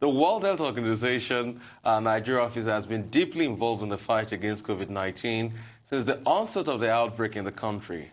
The World Health Organization Nigeria office has been deeply involved in the fight against COVID-19 since the onset of the outbreak in the country.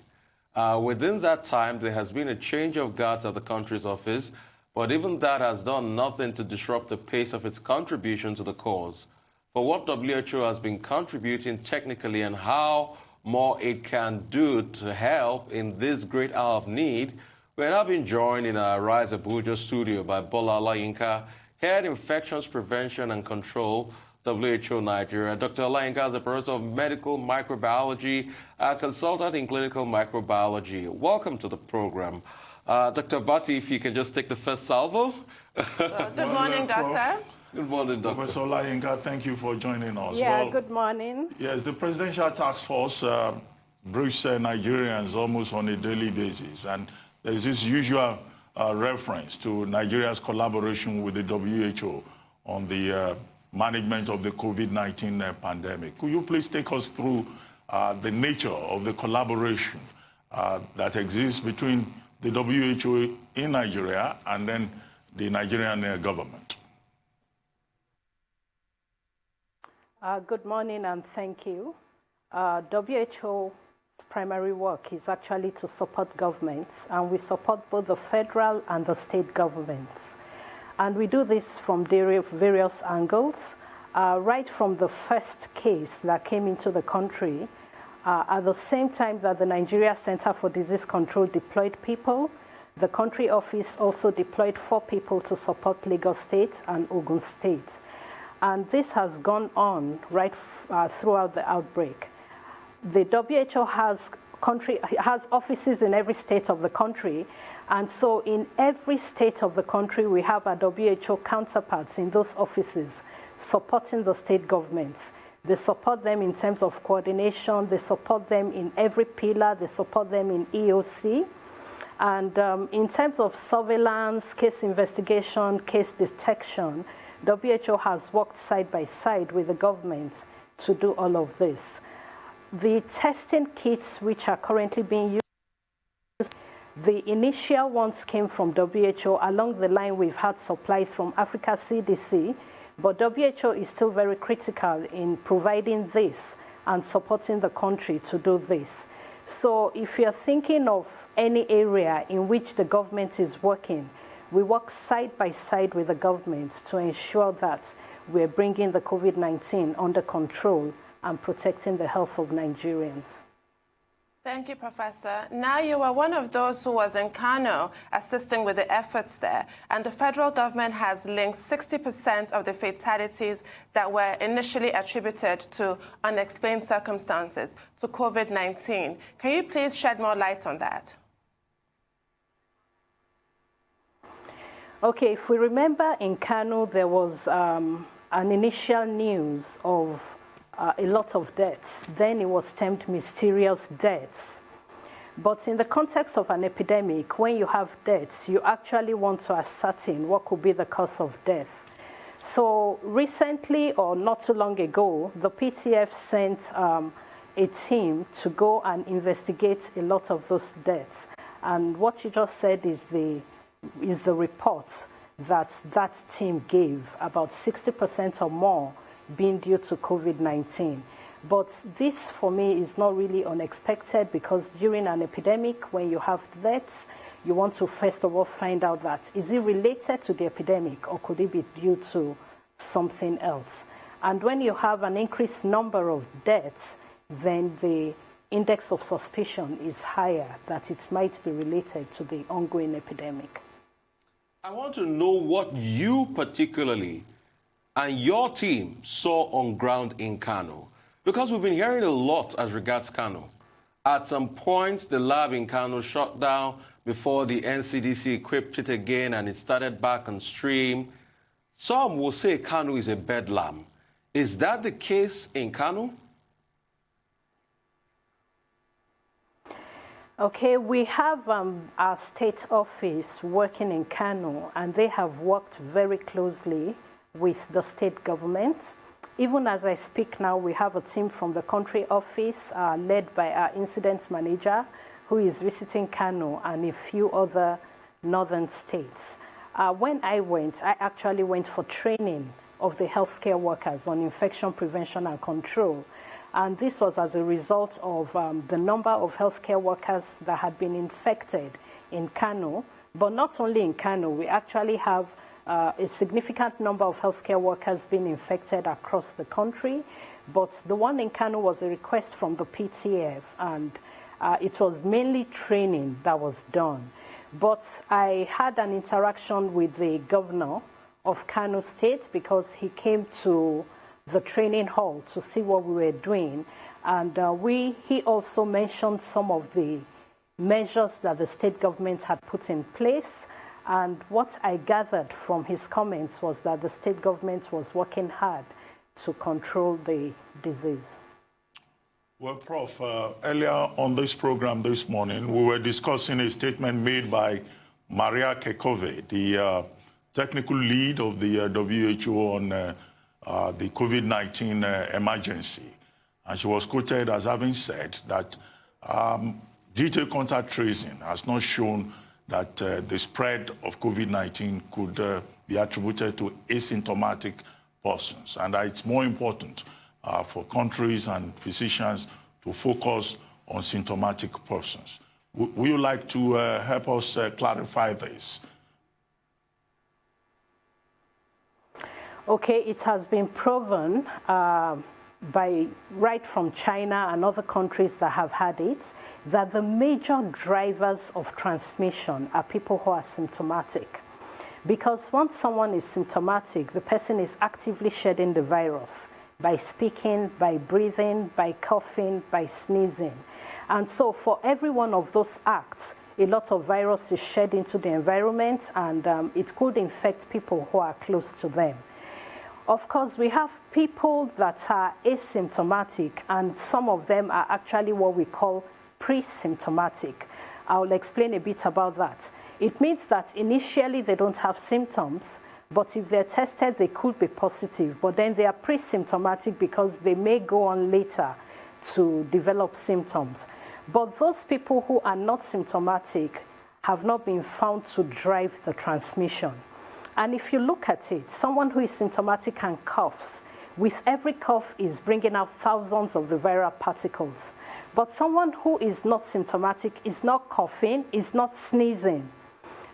Within that time, there has been a change of guards at the country's office, but even that has done nothing to disrupt the pace of its contribution to the cause. For what WHO has been contributing technically and how more it can do to help in this great hour of need, we're now being joined in our Rise Abuja studio by Bola Olayinka, Head Infections Prevention and Control, WHO Nigeria. Dr. Olayinka is a professor of medical microbiology, a consultant in clinical microbiology. Welcome to the program. Dr. Bati, if you can just take the first salvo. Good morning, Doctor. Good morning, Doctor. Professor Olayinka, thank you for joining us. Yeah, well, good morning. Yes, the Presidential Task Force briefs Nigerians almost on a daily basis, and there's this usual reference to Nigeria's collaboration with the WHO on the management of the COVID-19 pandemic. Could you please take us through the nature of the collaboration that exists between the WHO in Nigeria and then the Nigerian government? Good morning and thank you. WHO's primary work is actually to support governments, and we support both the federal and the state governments. And we do this from various angles. Right from the first case that came into the country, at the same time that the Nigeria Center for Disease Control deployed people, the country office also deployed 4 people to support Lagos State and Ogun State. And this has gone on right throughout the outbreak. The WHO has offices in every state of the country, and so in every state of the country we have our WHO counterparts in those offices supporting the state governments. They support them in terms of coordination, they support them in every pillar, they support them in EOC. And in terms of surveillance, case investigation, case detection, WHO has worked side by side with the government to do all of this. The testing kits which are currently being used, the initial ones came from WHO. Along the line, we've had supplies from Africa CDC, but WHO is still very critical in providing this and supporting the country to do this. So if you're thinking of any area in which the government is working, we work side by side with the government to ensure that we're bringing the COVID-19 under control and protecting the health of Nigerians. Thank you, Professor. Now, you were one of those who was in Kano assisting with the efforts there, and the federal government has linked 60% of the fatalities that were initially attributed to unexplained circumstances to COVID-19. Can you please shed more light on that? Okay, if we remember in Kano, there was an initial news of a lot of deaths. Then it was termed mysterious deaths. But in the context of an epidemic, when you have deaths, you actually want to ascertain what could be the cause of death. So recently, or not too long ago, the PTF sent a team to go and investigate a lot of those deaths. And what you just said is the report that team gave, about 60% or more being due to COVID-19. But this, for me, is not really unexpected, because during an epidemic, when you have deaths, you want to first of all find out that, is it related to the epidemic or could it be due to something else? And when you have an increased number of deaths, then the index of suspicion is higher that it might be related to the ongoing epidemic. I want to know what you particularly and your team saw on ground in Kano, because we've been hearing a lot as regards Kano. At some points, the lab in Kano shut down before the NCDC equipped it again and it started back on stream. Some will say Kano is a bedlam. Is that the case in Kano? Okay, we have our state office working in Kano, and they have worked very closely with the state government. Even as I speak now, we have a team from the country office led by our incident manager, who is visiting Kano and a few other northern states. When I went, I actually went for training of the healthcare workers on infection prevention and control. And this was as a result of the number of healthcare workers that had been infected in Kano. But not only in Kano, we actually have a significant number of healthcare workers being infected across the country. But the one in Kano was a request from the PTF, and it was mainly training that was done. But I had an interaction with the governor of Kano State because he came to the training hall to see what we were doing. And he also mentioned some of the measures that the state government had put in place. And what I gathered from his comments was that the state government was working hard to control the disease. Well, Prof, earlier on this program this morning, we were discussing a statement made by Maria Kekove, the technical lead of the WHO on the COVID-19 emergency. And she was quoted as having said that detailed contact tracing has not shown that the spread of COVID-19 could be attributed to asymptomatic persons. And it's more important for countries and physicians to focus on symptomatic persons. Would you like to help us clarify this? Okay, it has been proven right from China and other countries that have had it, that the major drivers of transmission are people who are symptomatic. Because once someone is symptomatic, the person is actively shedding the virus by speaking, by breathing, by coughing, by sneezing. And so for every one of those acts, a lot of virus is shed into the environment, and it could infect people who are close to them. Of course, we have people that are asymptomatic, and some of them are actually what we call pre-symptomatic. I'll explain a bit about that. It means that initially they don't have symptoms, but if they're tested, they could be positive. But then they are pre-symptomatic because they may go on later to develop symptoms. But those people who are not symptomatic have not been found to drive the transmission. And if you look at it, someone who is symptomatic and coughs, with every cough is bringing out thousands of the viral particles. But someone who is not symptomatic is not coughing, is not sneezing.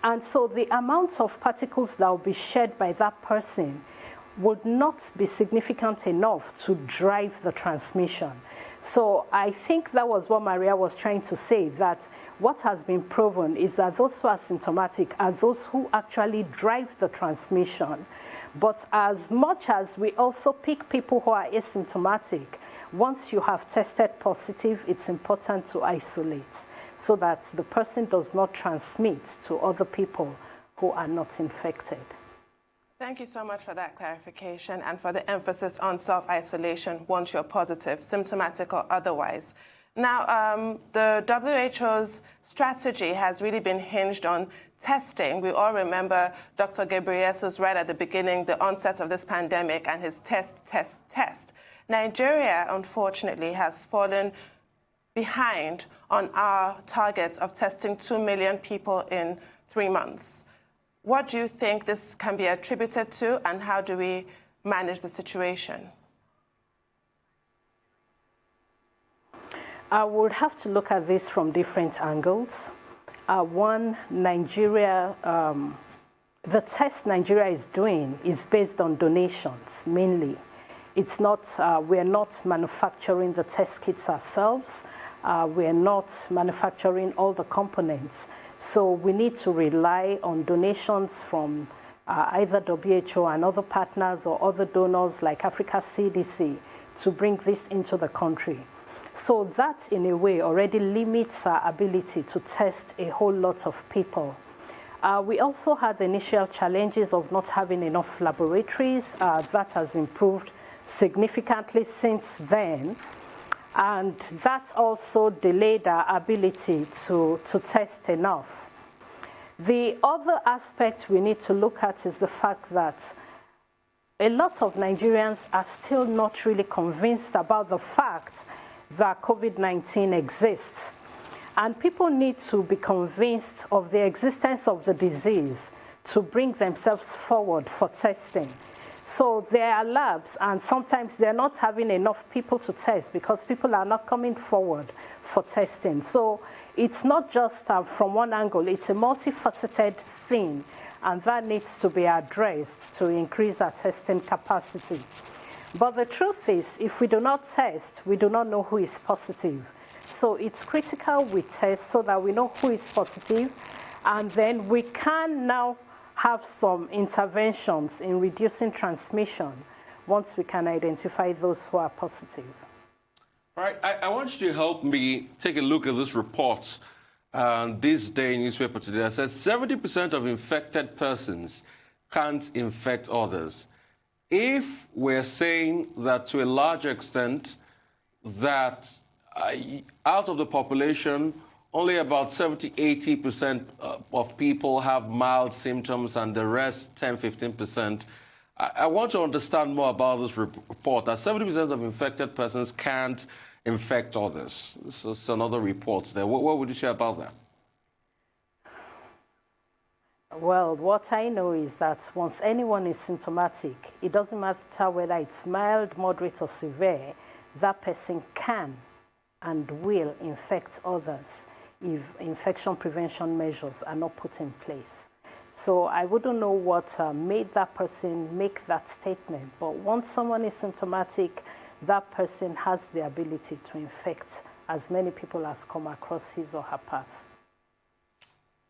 And so the amount of particles that will be shed by that person would not be significant enough to drive the transmission. So I think that was what Maria was trying to say, that what has been proven is that those who are symptomatic are those who actually drive the transmission. But as much as we also pick people who are asymptomatic, once you have tested positive, it's important to isolate so that the person does not transmit to other people who are not infected. Thank you so much for that clarification and for the emphasis on self-isolation once you're positive, symptomatic or otherwise. Now, the WHO's strategy has really been hinged on testing. We all remember Dr. Ghebreyesus right at the beginning, the onset of this pandemic, and his test. Nigeria, unfortunately, has fallen behind on our target of testing 2 million people in 3 months. What do you think this can be attributed to, and how do we manage the situation? I would have to look at this from different angles. One, Nigeria, the test Nigeria is doing is based on donations, mainly. It's not, we're not manufacturing the test kits ourselves. We're not manufacturing all the components. So we need to rely on donations from either WHO and other partners or other donors like Africa CDC to bring this into the country. So that, in a way, already limits our ability to test a whole lot of people. We also had the initial challenges of not having enough laboratories. That has improved significantly since then. And that also delayed our ability to test enough. The other aspect we need to look at is the fact that a lot of Nigerians are still not really convinced about the fact that COVID-19 exists. And people need to be convinced of the existence of the disease to bring themselves forward for testing. So there are labs, and sometimes they're not having enough people to test because people are not coming forward for testing. So it's not just from one angle, it's a multifaceted thing, and that needs to be addressed to increase our testing capacity. But the truth is, if we do not test, we do not know who is positive. So it's critical we test so that we know who is positive, and then we can now have some interventions in reducing transmission once we can identify those who are positive. All right, I want you to help me take a look at this report. This day newspaper today that said 70% of infected persons can't infect others. If we're saying that to a large extent that out of the population, only about 70–80% of people have mild symptoms, and the rest, 10–15%. I want to understand more about this report, that 70% of infected persons can't infect others. This is another report there. What would you say about that? Well, what I know is that once anyone is symptomatic, it doesn't matter whether it's mild, moderate, or severe, that person can and will infect others if infection prevention measures are not put in place. So I wouldn't know what made that person make that statement, but once someone is symptomatic, that person has the ability to infect as many people as come across his or her path.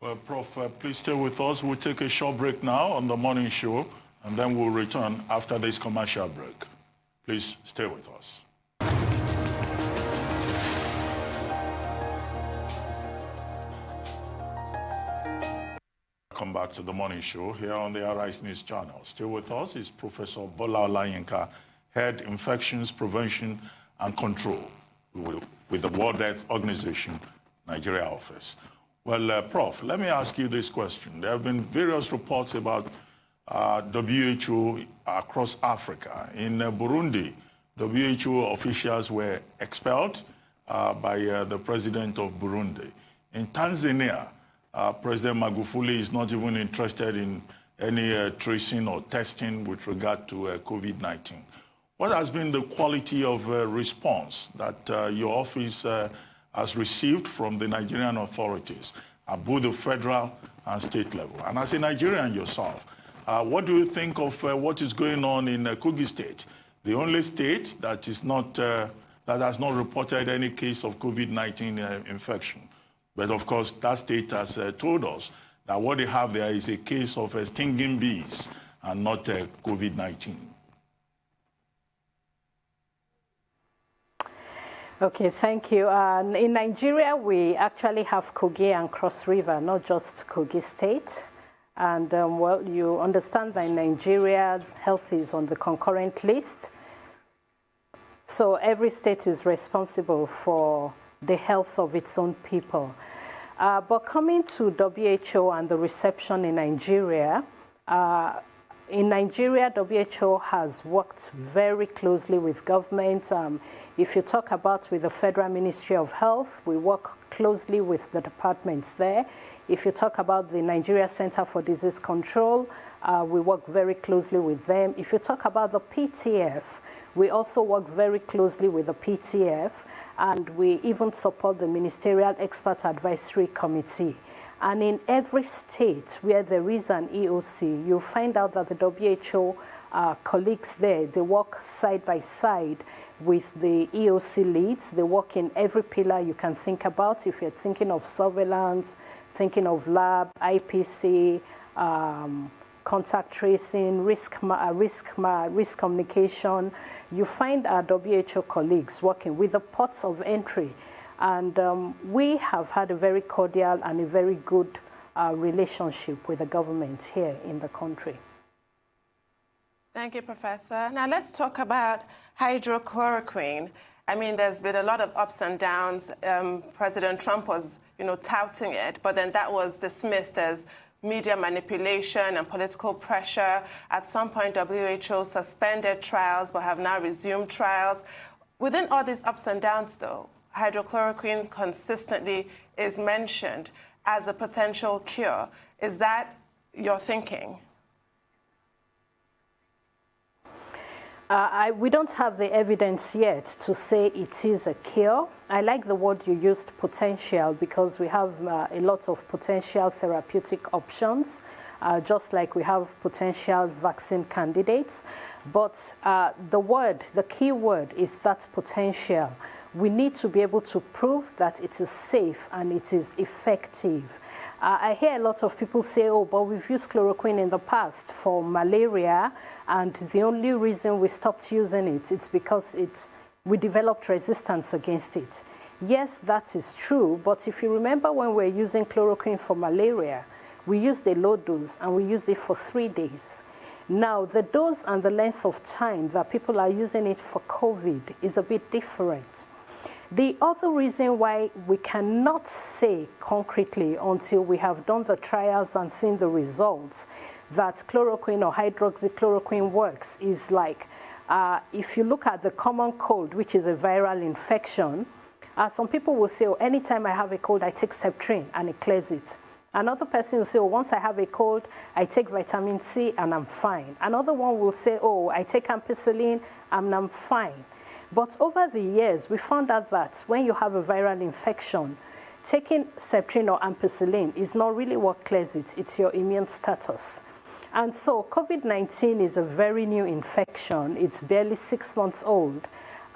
Well, Prof, please stay with us. We'll take a short break now on the morning show, and then we'll return after this commercial break. Please stay with us. Welcome back to the morning show here on the Arise News channel. Still with us is Professor Bola Olayinka, Head Infections Prevention and Control with the World Health Organization, Nigeria office. Well, Prof, let me ask you this question. There have been various reports about WHO across Africa. In Burundi, WHO officials were expelled by the president of Burundi. In Tanzania, President Magufuli is not even interested in any tracing or testing with regard to COVID-19. What has been the quality of response that your office has received from the Nigerian authorities at both the federal and state level? And as a Nigerian yourself, what do you think of what is going on in Kogi State, the only state that is not that has not reported any case of COVID-19 infection? But of course, that state has told us that what they have there is a case of stinging bees and not COVID-19. Okay, thank you. In Nigeria, we actually have Kogi and Cross River, not just Kogi State. And well, you understand that in Nigeria, health is on the concurrent list. So every state is responsible for the health of its own people. But coming to WHO and the reception in Nigeria, WHO has worked very closely with government. If you talk about with the Federal Ministry of Health, we work closely with the departments there. If you talk about the Nigeria Center for Disease Control, we work very closely with them. If you talk about the PTF, we also work very closely with the PTF, and we even support the Ministerial Expert Advisory Committee. And in every state where there is an EOC, you'll find out that the WHO colleagues there, they work side by side with the EOC leads. They work in every pillar you can think about. If you're thinking of surveillance, thinking of lab, IPC, contact tracing, risk communication, you find our WHO colleagues working with the ports of entry. And we have had a very cordial and a very good relationship with the government here in the country. Thank you, Professor. Now let's talk about hydrochloroquine. I mean, there's been a lot of ups and downs. President Trump was, touting it, but then that was dismissed as media manipulation and political pressure. At some point, WHO suspended trials but have now resumed trials. Within all these ups and downs, though, hydrochloroquine consistently is mentioned as a potential cure. Is that your thinking? We don't have the evidence yet to say it is a cure. I like the word you used, potential, because we have a lot of potential therapeutic options, just like we have potential vaccine candidates. But the key word is that potential. We need to be able to prove that it is safe and it is effective. I hear a lot of people say, oh, but we've used chloroquine in the past for malaria, and the only reason we stopped using it is because we developed resistance against it. Yes, that is true, but if you remember when we were using chloroquine for malaria, we used a low dose and we used it for 3 days. Now, the dose and the length of time that people are using it for COVID is a bit different. The other reason why we cannot say concretely until we have done the trials and seen the results that chloroquine or hydroxychloroquine works is like, if you look at the common cold, which is a viral infection, some people will say, oh, anytime I have a cold, I take Septrin and it clears it. Another person will say, oh, once I have a cold, I take vitamin C and I'm fine. Another one will say, oh, I take ampicillin and I'm fine. But over the years, we found out that when you have a viral infection, taking Septrin or ampicillin is not really what clears it, it's your immune status. And so COVID-19 is a very new infection. It's barely 6 months old,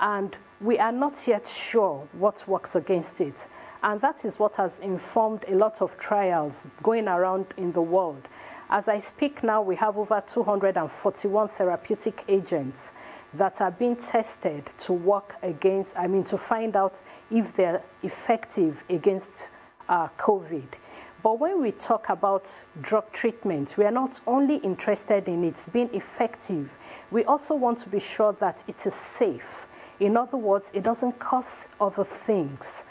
and we are not yet sure what works against it. And that is what has informed a lot of trials going around in the world. As I speak now, we have over 241 therapeutic agents that are being tested to work against, to find out if they're effective against COVID. But when we talk about drug treatment, we are not only interested in it being effective, we also want to be sure that it is safe. In other words, it doesn't cause other things.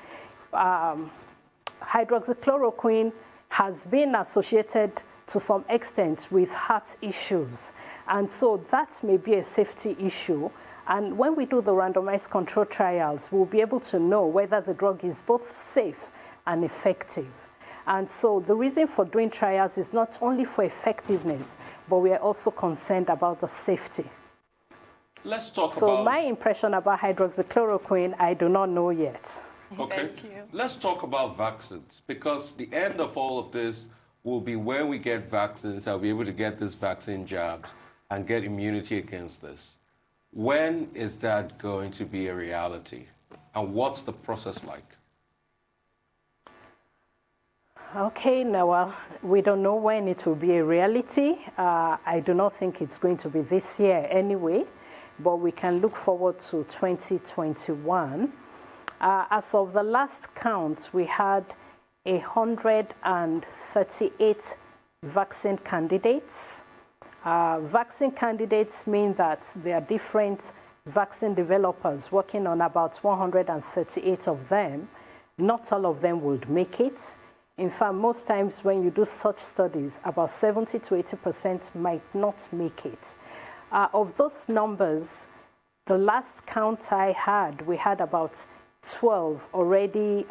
Hydroxychloroquine has been associated to some extent with heart issues. And so that may be a safety issue. And when we do the randomized control trials, we'll be able to know whether the drug is both safe and effective. And so the reason for doing trials is not only for effectiveness, but we are also concerned about the safety. Let's talk about... So my impression about hydroxychloroquine, I do not know yet. Okay. Thank you. Let's talk about vaccines, because the end of all of this will be when we get vaccines, I'll be able to get this vaccine jabs and get immunity against this. When is that going to be a reality? And what's the process like? Okay, Noah, we don't know when it will be a reality. I do not think it's going to be this year anyway, but we can look forward to 2021. As of the last count, we had 138 vaccine candidates. Vaccine candidates mean that there are different vaccine developers working on about 138 of them. Not all of them would make it. In fact, most times when you do such studies, about 70 to 80% might not make it. Of those numbers, the last count I had, we had about 12 already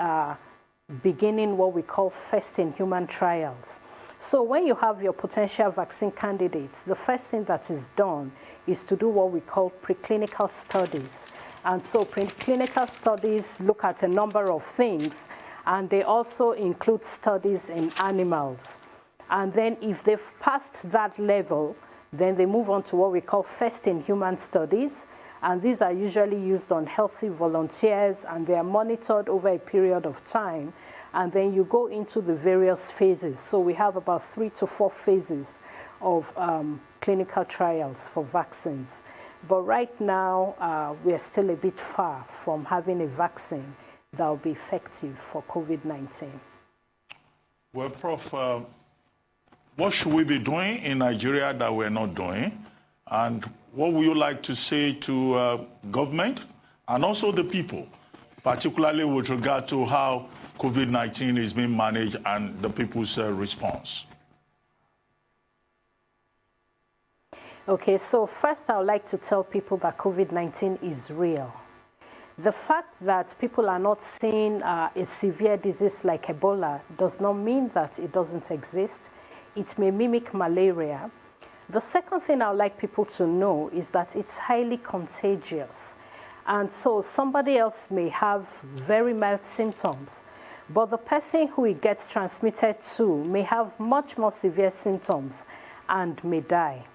beginning what we call first-in-human trials. So when you have your potential vaccine candidates, the first thing that is done is to do what we call preclinical studies. And so preclinical studies look at a number of things, and they also include studies in animals. And then if they've passed that level, then they move on to what we call first-in-human studies. And these are usually used on healthy volunteers, and they are monitored over a period of time. And then you go into the various phases. So we have about 3 to 4 phases of clinical trials for vaccines. But right now, we are still a bit far from having a vaccine that will be effective for COVID-19. Well, Prof, what should we be doing in Nigeria that we're not doing? And what would you like to say to government and also the people, particularly with regard to how COVID-19 is being managed and the people's response? Okay, so first I would like to tell people that COVID-19 is real. The fact that people are not seeing a severe disease like Ebola does not mean that it doesn't exist. it may mimic malaria. The second thing I would like people to know is that it's highly contagious. And so somebody else may have very mild symptoms, but the person who it gets transmitted to may have much more severe symptoms and may die.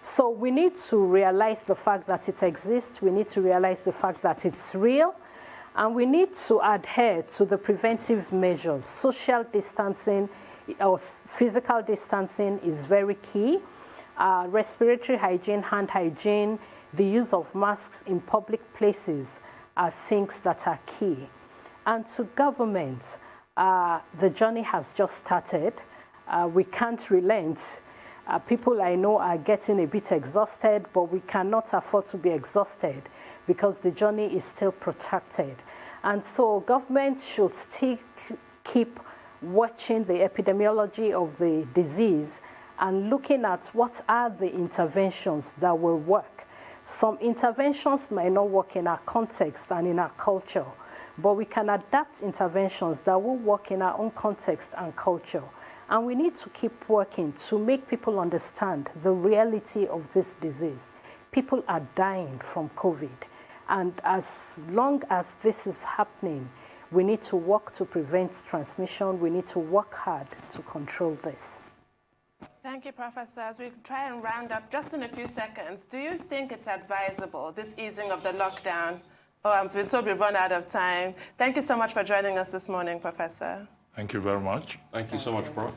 So we need to realize the fact that it exists, we need to realize the fact that it's real, and we need to adhere to the preventive measures. Social distancing or physical distancing is very key. Respiratory hygiene, hand hygiene, the use of masks in public places are things that are key. And to government, the journey has just started. We can't relent. People I know are getting a bit exhausted, but we cannot afford to be exhausted because the journey is still protracted. And so government should still keep watching the epidemiology of the disease and looking at what are the interventions that will work. Some interventions might not work in our context and in our culture, but we can adapt interventions that will work in our own context and culture. And we need to keep working to make people understand the reality of this disease. People are dying from COVID. And as long as this is happening, we need to work to prevent transmission. We need to work hard to control this. Thank you, Professor. As we try and round up just in a few seconds, do you think it's advisable, this easing of the lockdown? Oh, I've been told we've run out of time. Thank you so much for joining us this morning, Professor. Thank you very much. Thank you so much, Prof.